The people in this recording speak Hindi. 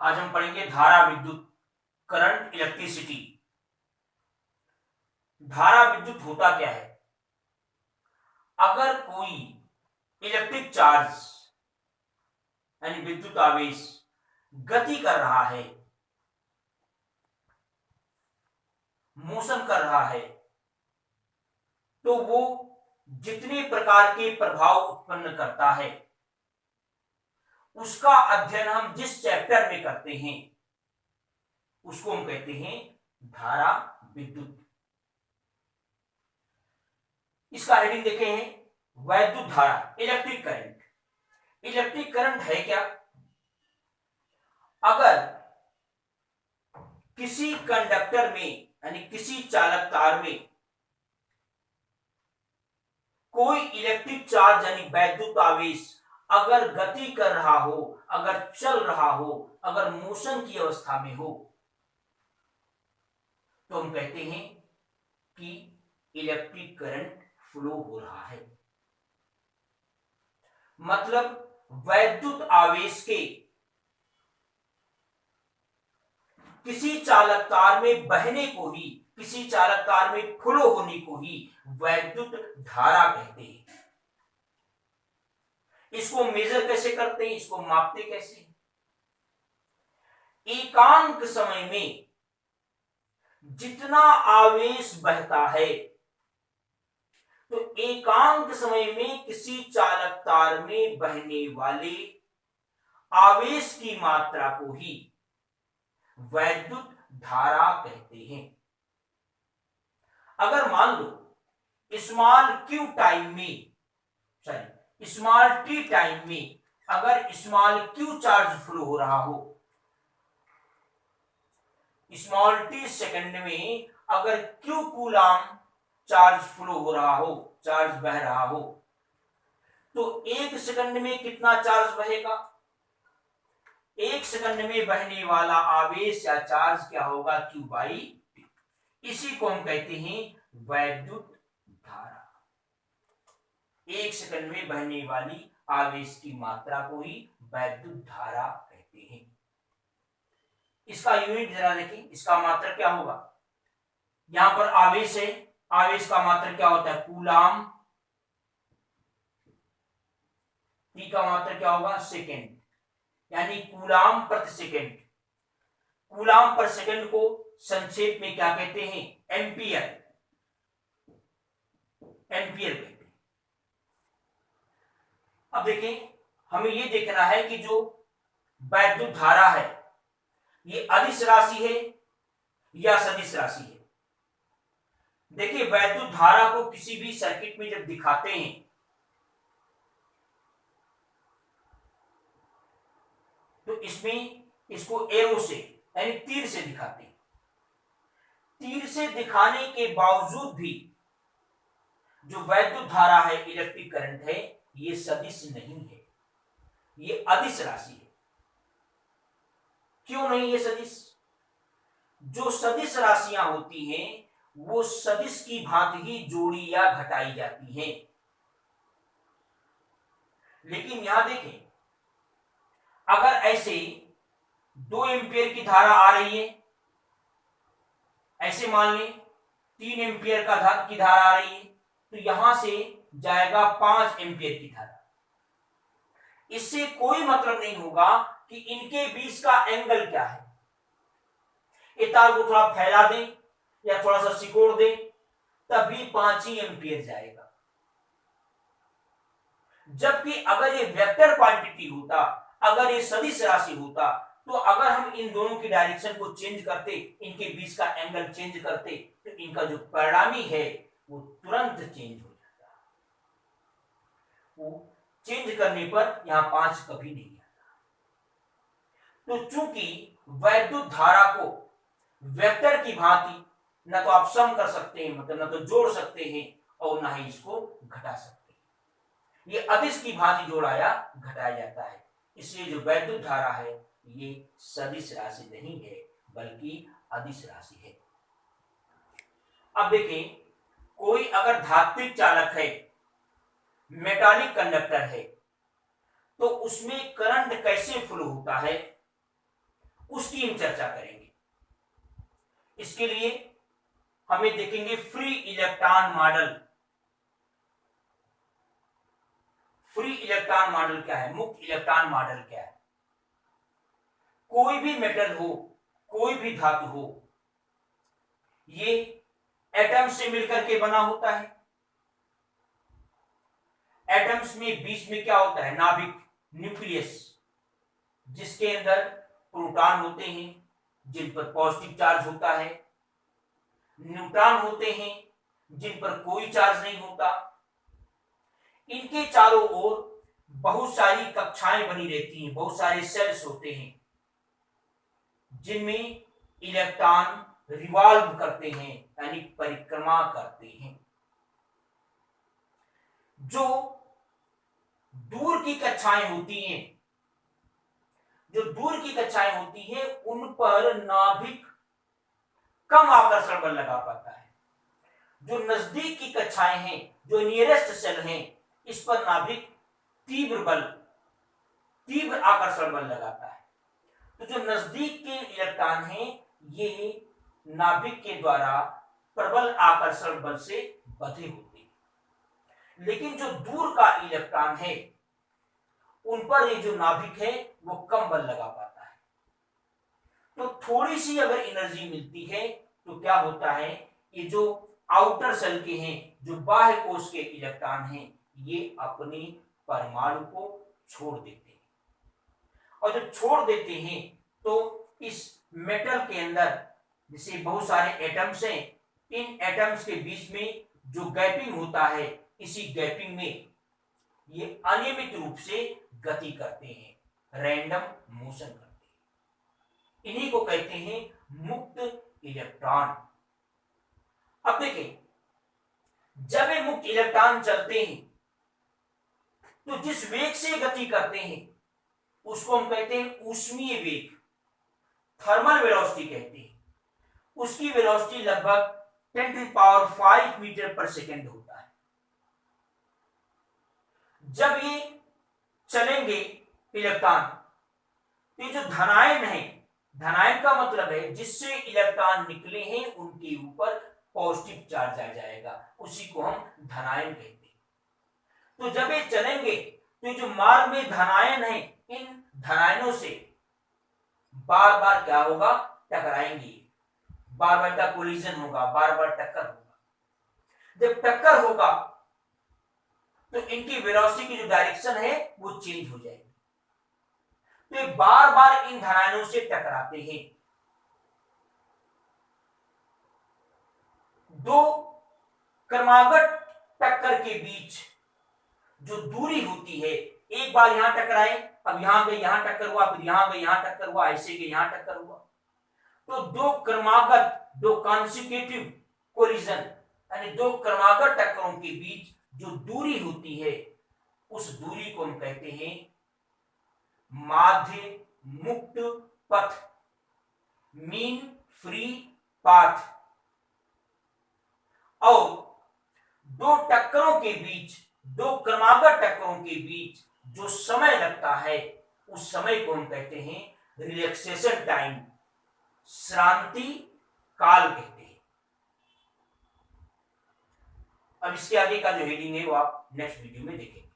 आज हम पढ़ेंगे धारा विद्युत, करंट, इलेक्ट्रिसिटी। धारा विद्युत होता क्या है? अगर कोई इलेक्ट्रिक चार्ज यानी विद्युत आवेश गति कर रहा है, मोशन कर रहा है, तो वो जितने प्रकार के प्रभाव उत्पन्न करता है उसका अध्ययन हम जिस चैप्टर में करते हैं उसको हम कहते हैं धारा विद्युत। इसका हेडिंग देखे हैं वैद्युत धारा, इलेक्ट्रिक करंट। इलेक्ट्रिक करंट है क्या? अगर किसी कंडक्टर में यानी किसी चालक तार में कोई इलेक्ट्रिक चार्ज यानी वैद्युत आवेश अगर गति कर रहा हो, अगर चल रहा हो, अगर मोशन की अवस्था में हो, तो हम कहते हैं कि इलेक्ट्रिक करंट फ्लो हो रहा है। मतलब वैद्युत आवेश के किसी चालक तार में बहने को ही, किसी चालक तार में फ्लो होने को ही वैद्युत धारा कहते हैं। इसको मेजर कैसे करते हैं, इसको मापते कैसे? एकांक समय में जितना आवेश बहता है, तो एकांक समय में किसी चालक तार में बहने वाले आवेश की मात्रा को ही वैद्युत धारा कहते हैं। अगर मान लो स्मॉल क्यू टाइम में, स्मॉल टी टाइम में अगर स्मॉल क्यू चार्ज फ्लो हो रहा हो, स्मॉल टी सेकंड में अगर क्यू कूलाम चार्ज फ्लो हो रहा हो, चार्ज बह रहा हो, तो एक सेकंड में कितना चार्ज बहेगा? एक सेकंड में बहने वाला आवेश या चार्ज क्या होगा? Q by T. इसी को हम कहते हैं वैद्युत धारा। एक सेकंड में बहने वाली आवेश की मात्रा को ही वैद्युत धारा कहते हैं। इसका यूनिट जरा देखें, इसका मात्रक क्या होगा? यहां पर आवेश है, आवेश का मात्रक क्या होता है? कूलाम। टी का मात्रक क्या होगा? सेकेंड, यानी कूलाम प्रति सेकेंड। कूलाम पर सेकेंड को संक्षेप में क्या कहते हैं? एम्पियर। एम्पियर कहते हैं। अब देखें, हमें यह देखना है कि जो वैद्युत धारा है ये अदिश राशि है या सदिश राशि है। देखिए, वैद्युत धारा को किसी भी सर्किट में जब दिखाते हैं तो इसमें इसको एरो से यानी तीर से दिखाते हैं। तीर से दिखाने के बावजूद भी जो वैद्युत धारा है, इलेक्ट्रिक करंट है, ये सदिश नहीं है, ये अदिश राशि है। क्यों नहीं ये सदिश? जो सदिश राशियां होती हैं वो सदिश की भांति ही जोड़ी या घटाई जाती हैं। लेकिन यहां देखें, अगर ऐसे 2 एम्पियर की धारा आ रही है, ऐसे मान लें 3 एम्पियर की धारा आ रही है, तो यहां से जाएगा 5 एम्पियर की धारा। इससे कोई मतलब नहीं होगा कि इनके बीच का एंगल क्या है। इस तार को थोड़ा फैला दें या थोड़ा सा सिकोड़ दें, तभी 5 ही एम्पियर जाएगा। जबकि अगर ये वेक्टर क्वांटिटी होता, अगर ये सदिश राशि होता, तो अगर हम इन दोनों की डायरेक्शन को चेंज करते, इनके बीच का एंगल चेंज करते, तो इनका जो परिणामी है वो तुरंत चेंज हो जाता। वो चेंज करने पर यहां 5 कभी नहीं आता। तो चूंकि वैद्युत धारा को वेक्टर की भांति न तो आप सम कर सकते हैं, मतलब न तो जोड़ सकते हैं, और न ही इसको घटा सकते हैं। ये अदिश की भांति जोड़ा या घटाया जाता है। इसलिए जो वैद्युत धारा है ये सदिश राशि नहीं है, बल्कि अदिश राशि है। अब देखें, कोई अगर धात्विक चालक है, मेटालिक कंडक्टर है, तो उसमें करंट कैसे फ्लो होता है उसकी हम चर्चा करेंगे। इसके लिए हमें देखेंगे free electron model. Free electron model क्या है, मुक्त इलेक्ट्रॉन मॉडल क्या है। कोई भी मेटल हो, कोई भी धातु हो, ये एटम से मिलकर के बना होता है। एटम्स में बीच में क्या होता है, नाभिक, न्यूक्लियस, जिसके अंदर प्रोटॉन होते हैं जिन पर पॉजिटिव चार्ज होता है, न्यूट्रॉन होते हैं जिन पर कोई चार्ज नहीं होता। इनके चारों ओर बहुत सारी कक्षाएं बनी रहती हैं, बहुत सारे सेल्स होते हैं जिनमें इलेक्ट्रॉन रिवॉल्व करते हैं, यानी परिक्रमा करते हैं। जो दूर की कक्षाएं होती हैं, जो दूर की कक्षाएं होती हैं, उन पर नाभिक कम आकर्षण बल लगा पाता है। जो नजदीक की कक्षाएं हैं, जो नियरेस्ट सेल हैं, इस पर नाभिक तीव्र आकर्षण बल लगाता है। तो जो नजदीक के इलेक्ट्रॉन हैं, ये नाभिक के द्वारा प्रबल आकर्षण बल से बंधे होते हैं। लेकिन जो दूर का इलेक्ट्रॉन है, उन पर ये जो नाभिक है वो कम बल लगा पाता है। तो थोड़ी सी अगर एनर्जी मिलती है तो क्या होता है, ये जो आउटर सेल के हैं, जो बाह्य कोश के इलेक्ट्रॉन हैं, ये अपनी परमाणु को छोड़ देते हैं। और जब छोड़ देते हैं तो इस मेटल के अंदर जैसे बहुत सारे एटम्स हैं, इन एटम्स के बीच में जो गैपिंग होता है, इसी गैपिंग में ये अनियमित रूप से गति करते हैं, रैंडम मोशन करते हैं। इन्हीं को कहते हैं मुक्त इलेक्ट्रॉन। अब देखें, जब ये मुक्त इलेक्ट्रॉन चलते हैं तो जिस वेग से गति करते हैं उसको हम कहते हैं ऊष्मीय वेग, थर्मल वेलोसिटी कहते हैं। उसकी वेलोसिटी लगभग 10⁵ मीटर पर सेकेंड होता है। जब ये चलेंगे इलेक्ट्रॉन, तो ये जो धनायन है, धनायन का मतलब है जिससे इलेक्ट्रॉन निकले हैं उनके ऊपर पॉजिटिव चार्ज आ जाएगा, उसी को हम धनायन कहते हैं। तो जब ये चलेंगे तो ये जो मार्ग में धनायन है, इन धनायनों से बार बार क्या होगा, टकराएंगे, बार बार का कोलिजन होगा, बार बार टक्कर होगा। जब टक्कर होगा तो इनकी वेलोसिटी की जो डायरेक्शन है वो चेंज हो जाएगी। तो ये बार बार इन धनायनों से टकराते हैं। दो क्रमागत टक्कर के बीच जो दूरी होती है, एक बार यहां टकराए, अब यहां गए, यहां टक्कर हुआ, फिर यहां गए, यहां टक्कर हुआ, ऐसे गए, यहां टक्कर हुआ। तो दो क्रमागत, दो कॉन्सिक्यूटिव कोलिजन, यानी दो क्रमागत टक्करों के बीच जो दूरी होती है, उस दूरी को हम कहते हैं माध्य मुक्त पथ, मीन फ्री पाथ। और दो टक्करों के बीच, दो क्रमागत टक्करों के बीच जो समय लगता है, उस समय को हम कहते हैं रिलैक्सेशन टाइम, श्रांति काल कहते हैं। अब इसके आगे का जो हेडिंग है वो आप नेक्स्ट वीडियो में देखेंगे।